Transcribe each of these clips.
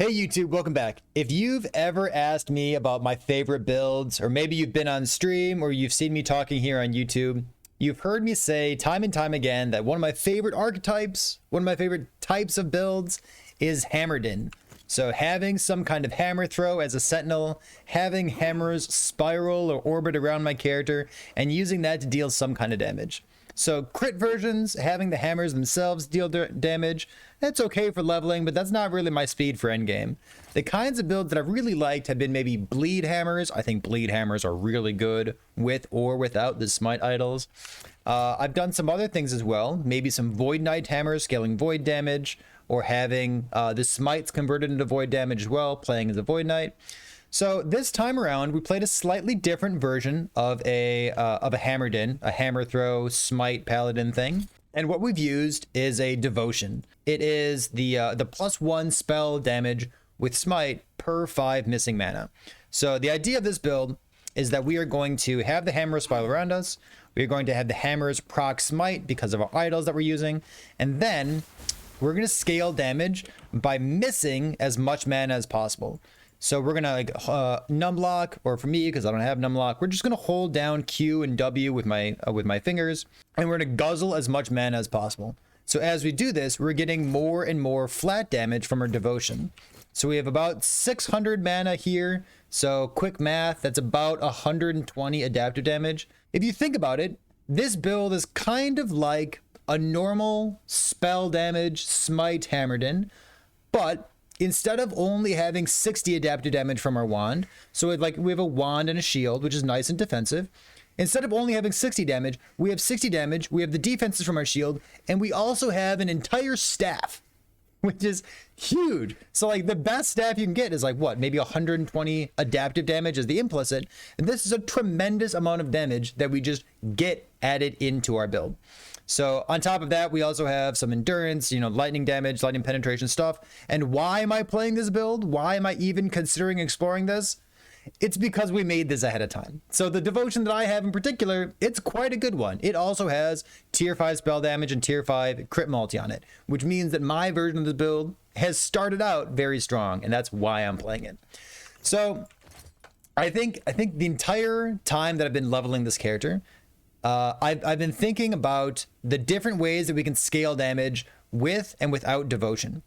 Hey YouTube, welcome back. If you've ever asked me about my favorite builds, or maybe you've been on stream or you've seen me talking here on YouTube, you've heard me say time and time again that one of my favorite archetypes, one of my favorite types of builds is Hammered In. So having some kind of hammer throw as a sentinel, having hammers spiral or orbit around my character, and using that to deal some kind of damage. So crit versions, having the hammers themselves deal damage, that's okay for leveling, but that's not really my speed for endgame. The kinds of builds that I've really liked have been maybe bleed hammers. I think bleed hammers are really good with or without the smite idols. I've done some other things as well, maybe some void knight hammers scaling void damage, or having the smites converted into void damage as well, playing as a void knight. So this time around, we played a slightly different version of a Hammered In, a hammer throw smite paladin thing. And what we've used is a devotion. It is the +1 spell damage with smite per 5 missing mana. So the idea of this build is that we are going to have the hammers spiral around us. We are going to have the hammers proc smite because of our idols that we're using. And then we're going to scale damage by missing as much mana as possible. So we're gonna like numlock, or for me, because I don't have numlock, we're just gonna hold down Q and W with my fingers, and we're gonna guzzle as much mana as possible. So as we do this, we're getting more and more flat damage from our devotion. So we have about 600 mana here. So quick math, that's about 120 adaptive damage. If you think about it, this build is kind of like a normal spell damage smite Hammered In, but instead of only having 60 adaptive damage from our wand, so we have a wand and a shield, which is nice and defensive. Instead of only having 60 damage, we have 60 damage, we have the defenses from our shield, and we also have an entire staff, which is huge. So like the best staff you can get is like what, maybe 120 adaptive damage is the implicit, and this is a tremendous amount of damage that we just get added into our build. So on top of that, we also have some endurance, lightning damage, lightning penetration stuff. And why am I playing this build? Why am I even considering exploring this? It's because we made this ahead of time. So the devotion that I have in particular, it's quite a good one. It also has tier 5 spell damage and tier 5 crit multi on it, which means that my version of the build has started out very strong, and that's why I'm playing it. So I think the entire time that I've been leveling this character, I've been thinking about the different ways that we can scale damage with and without devotion.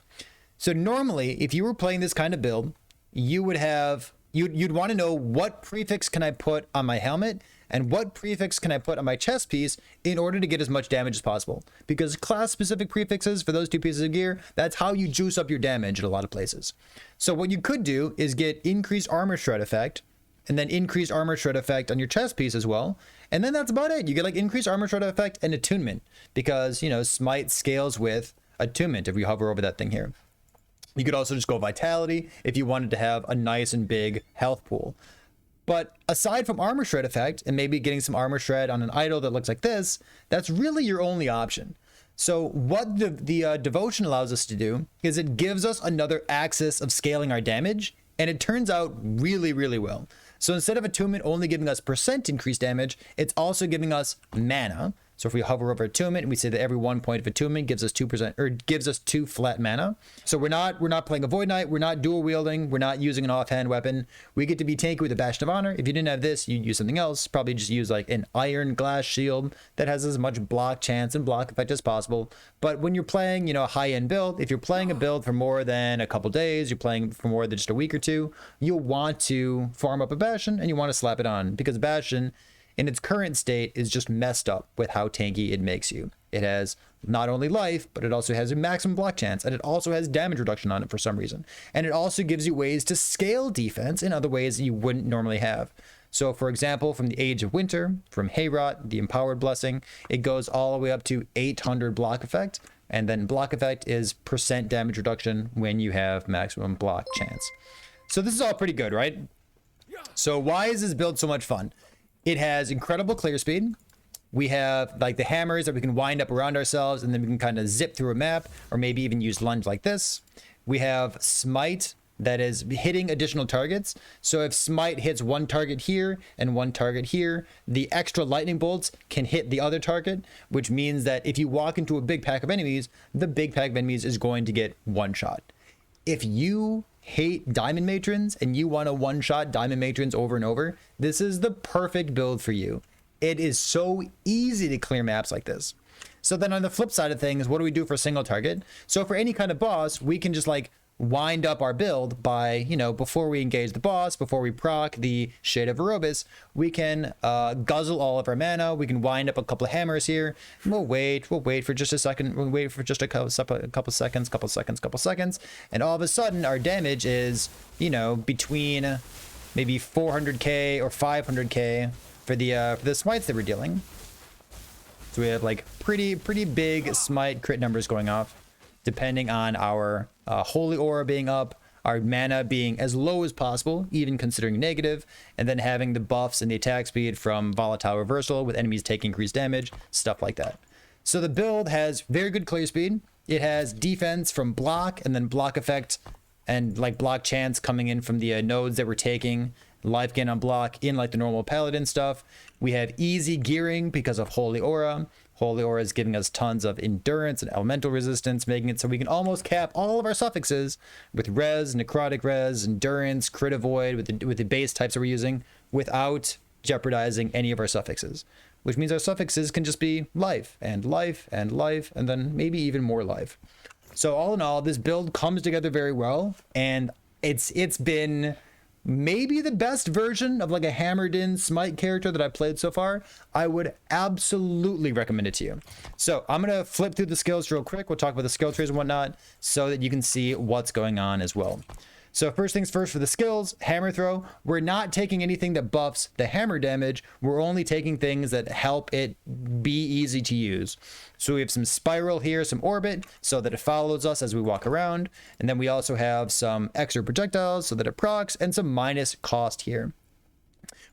So normally, if you were playing this kind of build, you would have you'd want to know what prefix can I put on my helmet and what prefix can I put on my chest piece in order to get as much damage as possible. Because class specific prefixes for those two pieces of gear, that's how you juice up your damage at a lot of places. So what you could do is get increased armor shred effect, and then increased armor shred effect on your chest piece as well. And then that's about it. You get like increased armor shred effect and attunement, because, smite scales with attunement if we hover over that thing here. You could also just go vitality if you wanted to have a nice and big health pool. But aside from armor shred effect and maybe getting some armor shred on an idol that looks like this, that's really your only option. So what the devotion allows us to do is it gives us another axis of scaling our damage, and it turns out really, really well. So instead of attunement only giving us % increased damage, it's also giving us mana. So if we hover over attunement and we say that every 1 point of attunement gives us 2%, or gives us 2 flat mana. So we're not playing a void knight, we're not dual wielding, we're not using an offhand weapon. We get to be tanky with a Bastion of Honor. If you didn't have this, you'd use something else. Probably just use like an iron glass shield that has as much block chance and block effect as possible. But when you're playing, a high-end build, if you're playing a build for more than a couple days, you're playing for more than just a week or two, you'll want to farm up a Bastion and you want to slap it on, because Bastion in its current state is just messed up with how tanky it makes you. It has not only life, but it also has a maximum block chance, and it also has damage reduction on it for some reason. And it also gives you ways to scale defense in other ways that you wouldn't normally have. So for example, from the Age of Winter, from Heorot, the Empowered Blessing, it goes all the way up to 800 block effect. And then block effect is % damage reduction when you have maximum block chance. So this is all pretty good, right? So why is this build so much fun? It has incredible clear speed. We have like the hammers that we can wind up around ourselves, and then we can kind of zip through a map, or maybe even use lunge like this. We have smite that is hitting additional targets. So if smite hits one target here and one target here, the extra lightning bolts can hit the other target, which means that if you walk into a big pack of enemies, the big pack of enemies is going to get one shot. If you hate diamond matrons and you want to one-shot diamond matrons over and over, this is the perfect build for you. It is so easy to clear maps like this. So then on the flip side of things, what do we do for a single target? So for any kind of boss, we can just like wind up our build by, you know, before we engage the boss, before we proc the Shade of Erebus, we can guzzle all of our mana. We can wind up a couple of hammers here. We'll wait for just a second. We'll wait for just a couple seconds. And all of a sudden our damage is, you know, between maybe 400k or 500k for the smites that we're dealing. So we have like pretty big smite crit numbers going off, depending on our Holy Aura being up, our mana being as low as possible, even considering negative, and then having the buffs and the attack speed from Volatile Reversal with enemies taking increased damage, stuff like that. So the build has very good clear speed. It has defense from block and then block effect and like block chance coming in from the nodes that we're taking, life gain on block in like the normal paladin stuff. We have easy gearing because of Holy Aura. Holy Aura is giving us tons of endurance and elemental resistance, making it so we can almost cap all of our suffixes with res, necrotic res, endurance, crit avoid with the base types that we're using without jeopardizing any of our suffixes, which means our suffixes can just be life and life and life and then maybe even more life. So all in all, this build comes together very well, and it's been maybe the best version of like a hammered in smite character that I've played so far. I would absolutely recommend it to you. So I'm going to flip through the skills real quick. We'll talk about the skill trees and whatnot so that you can see what's going on as well. So first things first for the skills, hammer throw, we're not taking anything that buffs the hammer damage. We're only taking things that help it be easy to use. So we have some spiral here, some orbit, so that it follows us as we walk around. And then we also have some extra projectiles so that it procs, and some minus cost here.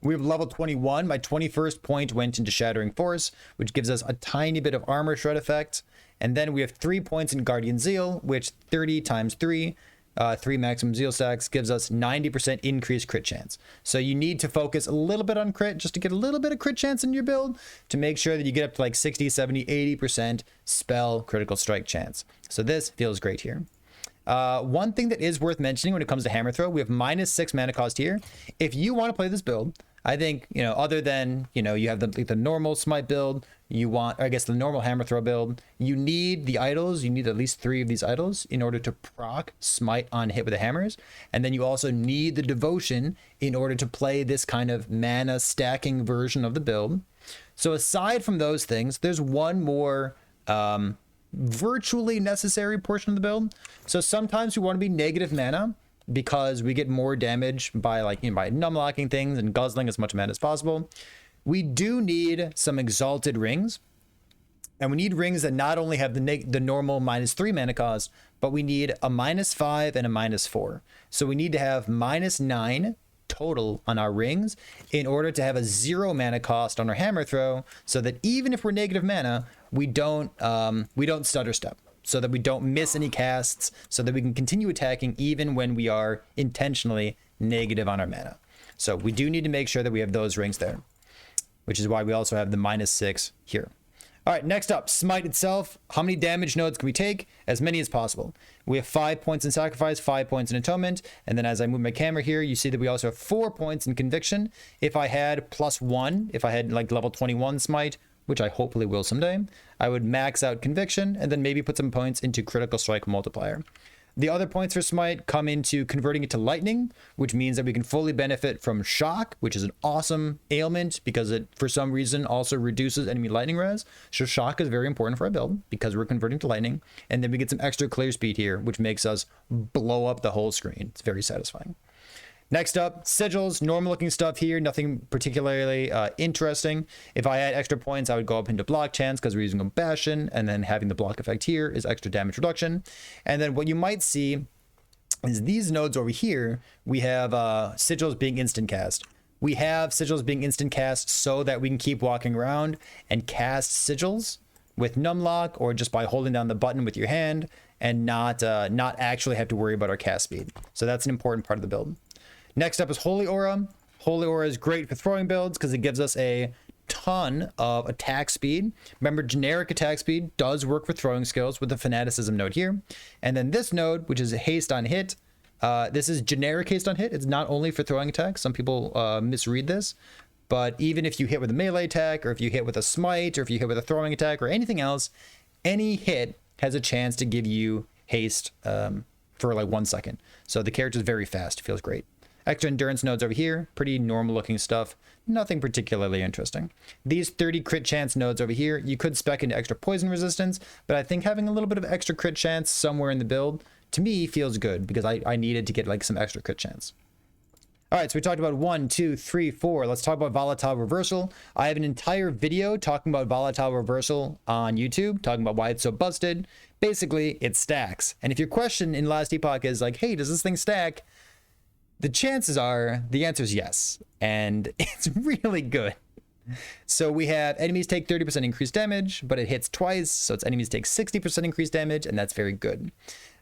We have level 21. My 21st point went into Shattering Force, which gives us a tiny bit of armor shred effect. And then we have 3 points in Guardian Zeal, which 30 times 3, 3 maximum zeal stacks gives us 90% increased crit chance. So you need to focus a little bit on crit just to get a little bit of crit chance in your build to make sure that you get up to like 60, 70, 80% spell critical strike chance. So this feels great here. One thing that is worth mentioning when it comes to hammer throw, we have -6 mana cost here. If you want to play this build, I think, you know, other than, you know, you have the normal smite build, you want, or I guess the normal hammer throw build, you need the idols. You need at least 3 of these idols in order to proc smite on hit with the hammers. And then you also need the devotion in order to play this kind of mana stacking version of the build. So aside from those things, there's one more virtually necessary portion of the build. So sometimes we want to be negative mana, because we get more damage by like, you know, by numlocking things and guzzling as much mana as possible. We do need some exalted rings, and we need rings that not only have the normal -3 mana cost, but we need a -5 and a -4. So we need to have -9 total on our rings in order to have a 0 mana cost on our hammer throw, so that even if we're negative mana, we don't stutter step, so that we don't miss any casts, so that we can continue attacking even when we are intentionally negative on our mana. So we do need to make sure that we have those rings there, which is why we also have the -6 here. All right, next up, smite itself. How many damage nodes can we take? As many as possible. We have 5 points in sacrifice, 5 points in atonement, and then as I move my camera here, you see that we also have 4 points in conviction. If I had +1, if I had like level 21 smite, which I hopefully will someday, I would max out conviction and then maybe put some points into critical strike multiplier. The other points for smite come into converting it to lightning, which means that we can fully benefit from shock, which is an awesome ailment because it for some reason also reduces enemy lightning res. So shock is very important for our build because we're converting to lightning. And then we get some extra clear speed here, which makes us blow up the whole screen. It's very satisfying. Next up, sigils, normal looking stuff here, nothing particularly interesting. If I had extra points, I would go up into block chance because we're using a Bastion, and then having the block effect here is extra damage reduction. And then what you might see is these nodes over here, we have sigils being instant cast. We have sigils being instant cast so that we can keep walking around and cast sigils with numlock or just by holding down the button with your hand and not actually have to worry about our cast speed. So that's an important part of the build. Next up is Holy Aura. Holy Aura is great for throwing builds because it gives us a ton of attack speed. Remember, generic attack speed does work for throwing skills with the fanaticism node here. And then this node, which is a haste on hit, this is generic haste on hit. It's not only for throwing attacks. Some people misread this. But even if you hit with a melee attack, or if you hit with a smite, or if you hit with a throwing attack, or anything else, any hit has a chance to give you haste for like 1 second. So the character is very fast. Feels great. Extra endurance nodes over here, pretty normal looking stuff. Nothing particularly interesting. These 30 crit chance nodes over here, you could spec into extra poison resistance, but I think having a little bit of extra crit chance somewhere in the build, to me, feels good because I needed to get like some extra crit chance. All right, so we talked about 1, 2, 3, 4. Let's talk about volatile reversal. I have an entire video talking about volatile reversal on YouTube, talking about why it's so busted. Basically, it stacks. And if your question in Last Epoch is like, hey, does this thing stack? The chances are the answer is yes. And it's really good. So we have enemies take 30% increased damage, but it hits twice. So it's enemies take 60% increased damage, and that's very good.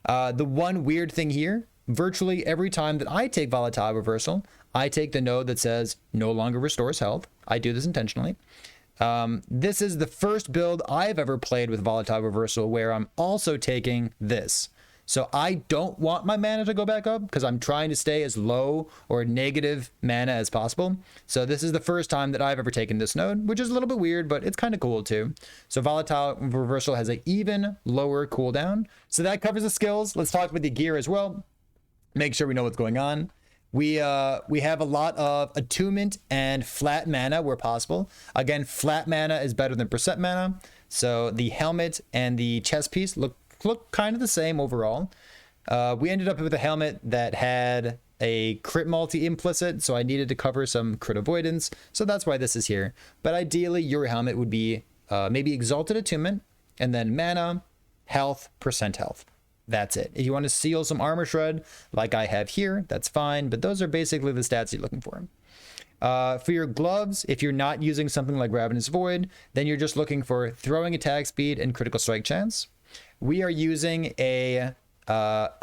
The one weird thing here, virtually every time that I take volatile reversal, I take the node that says no longer restores health. I do this intentionally. This is the first build I've ever played with volatile reversal where I'm also taking this. So I don't want my mana to go back up because I'm trying to stay as low or negative mana as possible. So this is the first time that I've ever taken this node, which is a little bit weird, but it's kind of cool too. So volatile reversal has an even lower cooldown. So that covers the skills. Let's talk about the gear as well. Make sure we know what's going on. We have a lot of attunement and flat mana where possible. Again, flat mana is better than percent mana. So the helmet and the chest piece look kind of the same overall. We ended up with a helmet that had a crit multi implicit, so I needed to cover some crit avoidance. So that's why this is here. But ideally, your helmet would be maybe exalted attunement, and then mana, health, percent health. That's it. If you want to seal some armor shred, like I have here, that's fine. But those are basically the stats you're looking for. For your gloves, if you're not using something like Ravenous Void, then you're just looking for throwing attack speed and critical strike chance. We are using a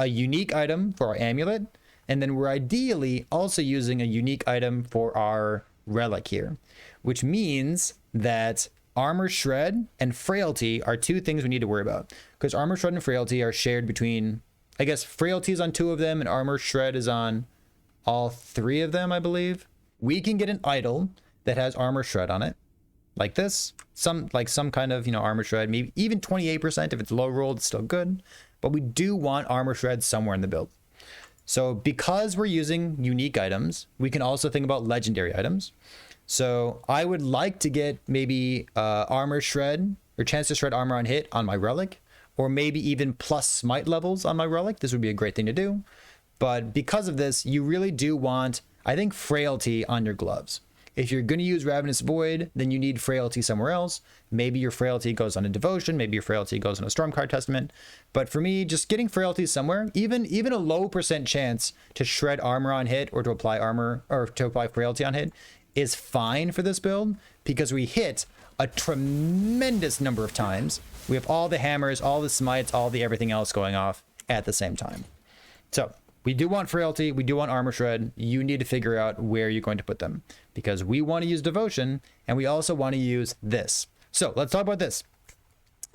unique item for our amulet, and then we're ideally also using a unique item for our relic here, which means that armor shred and frailty are two things we need to worry about, because armor shred and frailty are shared between, I guess frailty is on 2 of them and armor shred is on all 3 of them, I believe. We can get an idol that has armor shred on it, like this, some kind of, armor shred, maybe even 28%. If it's low rolled, it's still good, but we do want armor shred somewhere in the build. So because we're using unique items, we can also think about legendary items. So I would like to get maybe armor shred or chance to shred armor on hit on my relic, or maybe even plus smite levels on my relic. This would be a great thing to do. But because of this, you really do want, I think, frailty on your gloves. If you're going to use Ravenous Void, then you need frailty somewhere else. Maybe your frailty goes on a devotion, maybe your frailty goes on a Stormcard Testament. But for me, just getting frailty somewhere, even a low % chance to shred armor on hit or to apply armor or to apply frailty on hit is fine for this build, because we hit a tremendous number of times. We have all the hammers, all the smites, all the everything else going off at the same time. So we do want frailty, we do want armor shred. You need to figure out where you're going to put them, because we want to use devotion and we also want to use this. So let's talk about this.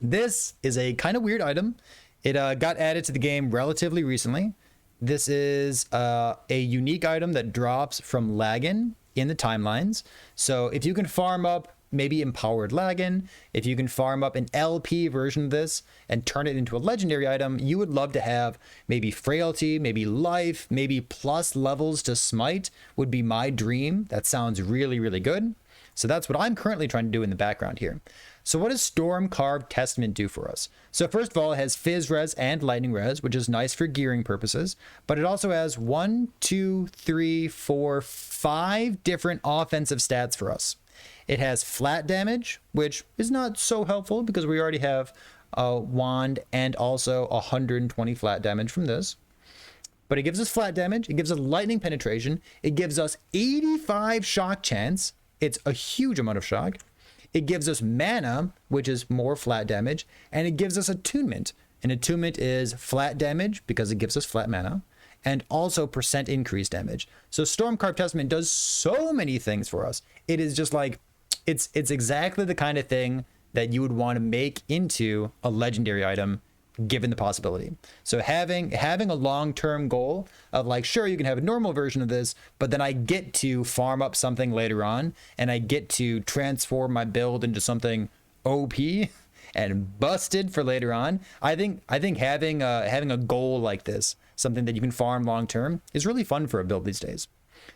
This is a kind of weird item. It got added to the game relatively recently. This is a unique item that drops from Lagan in the timelines. So if you can farm up maybe Empowered Lagan, if you can farm up an LP version of this and turn it into a legendary item, you would love to have maybe frailty, maybe life, maybe plus levels to smite would be my dream. That sounds really, really good. So that's what I'm currently trying to do in the background here. So what does Stormcarved Testament do for us? So first of all, it has Fizz Res and Lightning Res, which is nice for gearing purposes, but it also has 1, 2, 3, 4, 5 different offensive stats for us. It has flat damage, which is not so helpful because we already have a wand and also 120 flat damage from this. But it gives us flat damage, it gives us lightning penetration, it gives us 85 shock chance. It's a huge amount of shock. It gives us mana, which is more flat damage, and it gives us attunement. And attunement is flat damage because it gives us flat mana, and also % increased damage. So Stormcarved Testament does so many things for us. It is just like it's exactly the kind of thing that you would want to make into a legendary item given the possibility. So having a long-term goal of like, sure, you can have a normal version of this, but then I get to farm up something later on and I get to transform my build into something OP and busted for later on. I think having a goal like this, something that you can farm long term, is really fun for a build these days.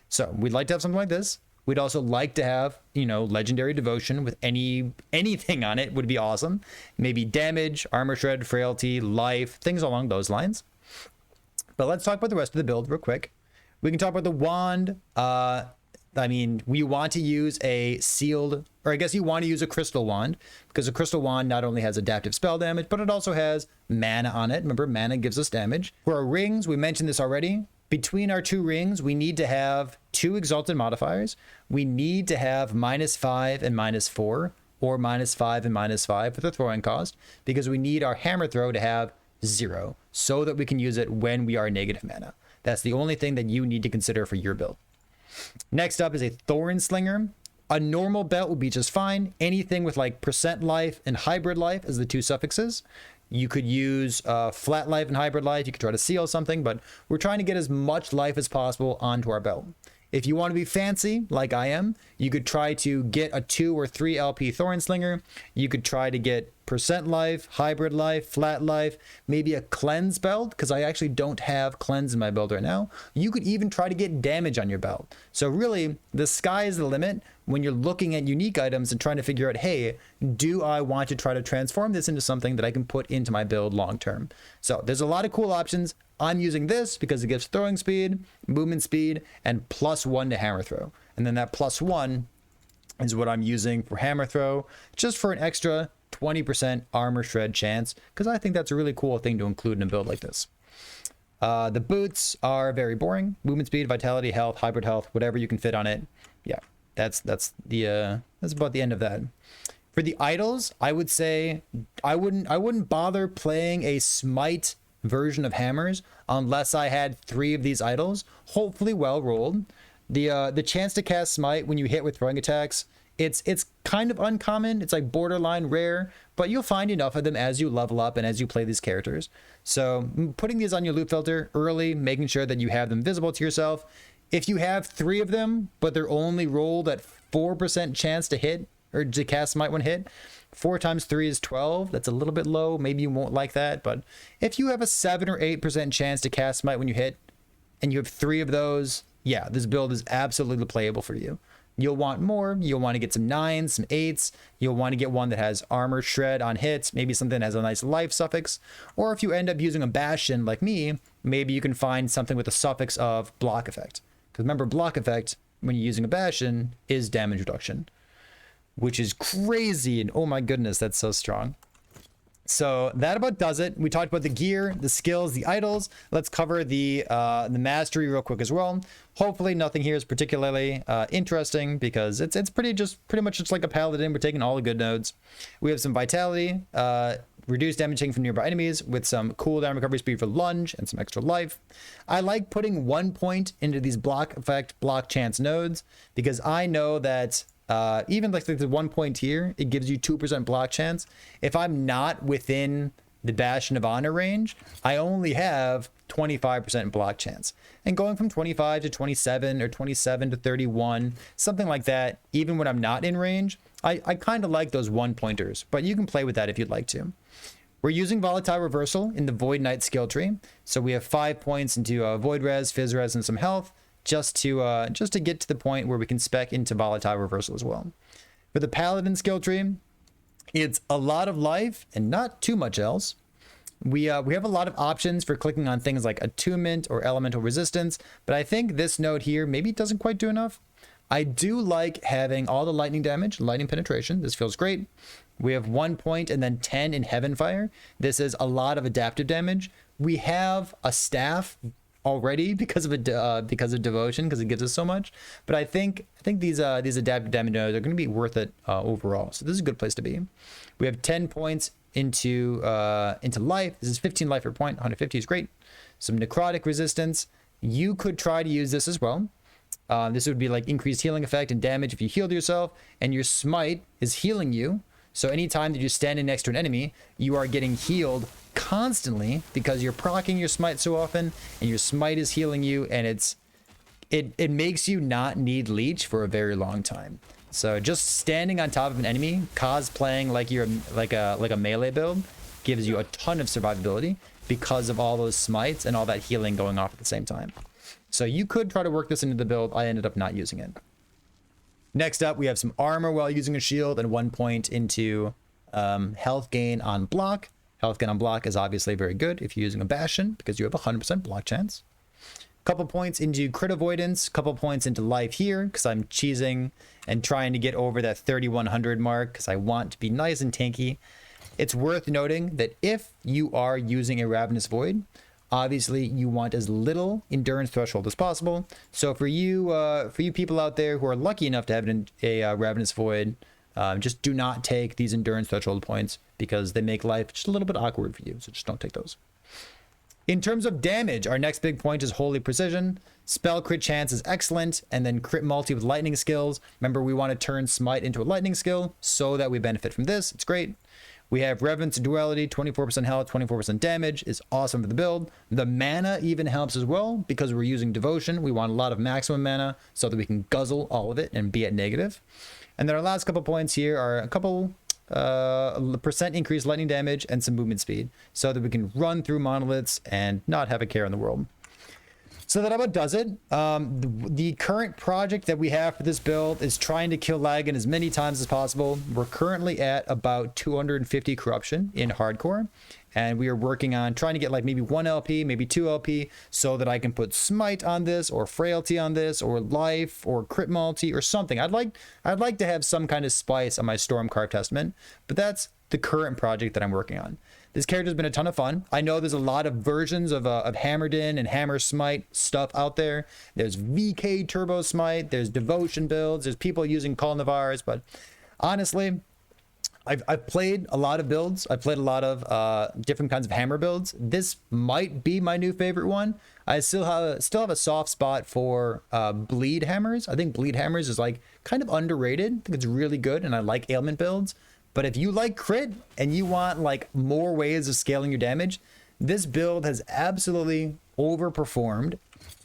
So we'd like to have something like this. We'd also like to have, you know, legendary devotion with anything on it would be awesome. Maybe damage, armor shred, frailty, life, things along those lines. But let's talk about the rest of the build real quick. We can talk about the wand. I mean, we want to use a sealed, or I guess you want to use a crystal wand, because a crystal wand not only has adaptive spell damage, but it also has mana on it. Remember, mana gives us damage. For our rings, we mentioned this already. Between our two rings, we need to have 2 exalted modifiers. We need to have -5 and -4, or -5 and -5 for the throwing cost, because we need our hammer throw to have 0, so that we can use it when we are negative mana. That's the only thing that you need to consider for your build. Next up is a Thorn Slinger. A normal belt would be just fine. Anything with like percent life and hybrid life as the 2 suffixes. You could use flat life and hybrid life. You could try to seal something, but we're trying to get as much life as possible onto our belt. If you want to be fancy, like I am, you could try to get a 2 or 3 LP Thorn Slinger. You could try to get percent life, hybrid life, flat life, maybe a cleanse belt, because I actually don't have cleanse in my build right now. You could even try to get damage on your belt. So really, the sky is the limit when you're looking at unique items and trying to figure out, hey, do I want to try to transform this into something that I can put into my build long term? So there's a lot of cool options. I'm using this because it gives throwing speed, movement speed, and +1 to hammer throw. And then that +1 is what I'm using for hammer throw, just for an extra 20% armor shred chance, because I think that's a really cool thing to include in a build like this. The boots are very boring. Movement speed, vitality, health, hybrid health, whatever you can fit on it. Yeah, that's about the end of that. For the idols, I would say I wouldn't bother playing a smite version of hammers unless I had 3 of these idols, hopefully well rolled. The chance to cast smite when you hit with throwing attacks, it's kind of uncommon. It's like borderline rare, but you'll find enough of them as you level up and as you play these characters. So putting these on your loot filter early, making sure that you have them visible to yourself. If you have 3 of them, but they're only rolled at 4% chance to hit or to cast smite when hit, 4 times 3 is 12. That's a little bit low. Maybe you won't like that, but if you have a 7 or 8% chance to cast smite when you hit, and you have 3 of those, yeah, this build is absolutely playable for you. You'll want more. You'll want to get some 9s, some 8s. You'll want to get one that has armor shred on hits, maybe something that has a nice life suffix. Or if you end up using a bastion like me, maybe you can find something with a suffix of block effect. Because remember, block effect, when you're using a bastion, is damage reduction, which is crazy. And oh my goodness, that's so strong. So that about does it. We talked about the gear, the skills, the idols. Let's cover the mastery real quick as well. Hopefully nothing here is particularly interesting, because it's pretty much just like a paladin. We're taking all the good nodes. We have some vitality, reduced damage taken from nearby enemies with some cooldown recovery speed for lunge and some extra life. I like putting 1 point into these block effect, block chance nodes, because I know that even like the 1 point here, it gives you 2% block chance. If I'm not within the Bastion of Honor range, I only have 25% block chance. And going from 25 to 27 or 27 to 31, something like that, even when I'm not in range, I kind of like those 1 pointers, but you can play with that if you'd like to. We're using Volatile Reversal in the Void Knight skill tree. So we have 5 points into Void Res, Fizz Res, and some health, just to get to the point where we can spec into Volatile Reversal as well. For the Paladin skill tree, it's a lot of life and not too much else. We have a lot of options for clicking on things like Attunement or Elemental Resistance, but I think this node here maybe doesn't quite do enough. I do like having all the lightning damage, lightning penetration. This feels great. We have 1 point and then 10 in Heaven Fire. This is a lot of adaptive damage. We have a staff already because of devotion, because it gives us so much, but I think these adaptive damage nodes are going to be worth it overall. So this is a good place to be. We have 10 points into life. This is 15 life per point. 150 is great. Some necrotic resistance. You could try to use this as well. This would be like increased healing effect and damage if you healed yourself, and your smite is healing you. So anytime that you're standing next to an enemy, you are getting healed constantly because you're proccing your smite so often, and your smite is healing you, and it makes you not need leech for a very long time. So just standing on top of an enemy, cosplaying like you're like a melee build, gives you a ton of survivability because of all those smites and all that healing going off at the same time. So you could try to work this into the build. I ended up not using it. Next up, we have some armor while using a shield and 1 point into health gain on block. Health gain on block is obviously very good if you're using a Bastion because you have a 100% block chance. Couple points into crit avoidance, couple points into life here because I'm cheesing and trying to get over that 3100 mark because I want to be nice and tanky. It's worth noting that if you are using a Ravenous Void, obviously you want as little endurance threshold as possible. So for you people out there who are lucky enough to have a Ravenous Void, just do not take these endurance threshold points because they make life just a little bit awkward for you. So just don't take those. In terms of damage, our next big point is Holy Precision. Spell crit chance is excellent, and then crit multi with lightning skills. Remember, we want to turn smite into a lightning skill so that we benefit from this. It's great. We have Reverence and Duality, 24% health, 24% damage is awesome for the build. The mana even helps as well because we're using Devotion. We want a lot of maximum mana so that we can guzzle all of it and be at negative. And then our last couple points here are a couple percent increased lightning damage and some movement speed so that we can run through monoliths and not have a care in the world. So that about does it. The current project that we have for this build is trying to kill Lagan as many times as possible. We're currently at about 250 corruption in hardcore, and we are working on trying to get like maybe 1 LP, maybe 2 LP, so that I can put smite on this, or frailty on this, or life, or crit multi, or something. I'd like to have some kind of spice on my Stormcarved Testament, but that's the current project that I'm working on. This character's been a ton of fun. I know there's a lot of versions of Hammerden and Hammer Smite stuff out there. There's VK Turbo Smite, there's Devotion builds, there's people using Call Navars, but honestly, I've played a lot of builds. I've played a lot of different kinds of hammer builds. This might be my new favorite one. I still have a soft spot for bleed hammers. I think bleed hammers is like kind of underrated. I think it's really good, and I like ailment builds. But if you like crit and you want like more ways of scaling your damage, this build has absolutely overperformed,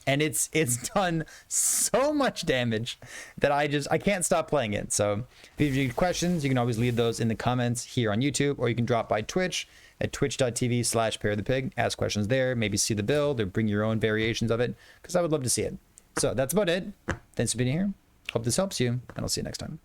and it's done so much damage that I can't stop playing it. So if you have questions, you can always leave those in the comments here on YouTube, or you can drop by Twitch at twitch.tv/ParryThePig. Ask questions there, maybe see the build or bring your own variations of it, because I would love to see it. So that's about it. Thanks for being here. Hope this helps you, and I'll see you next time.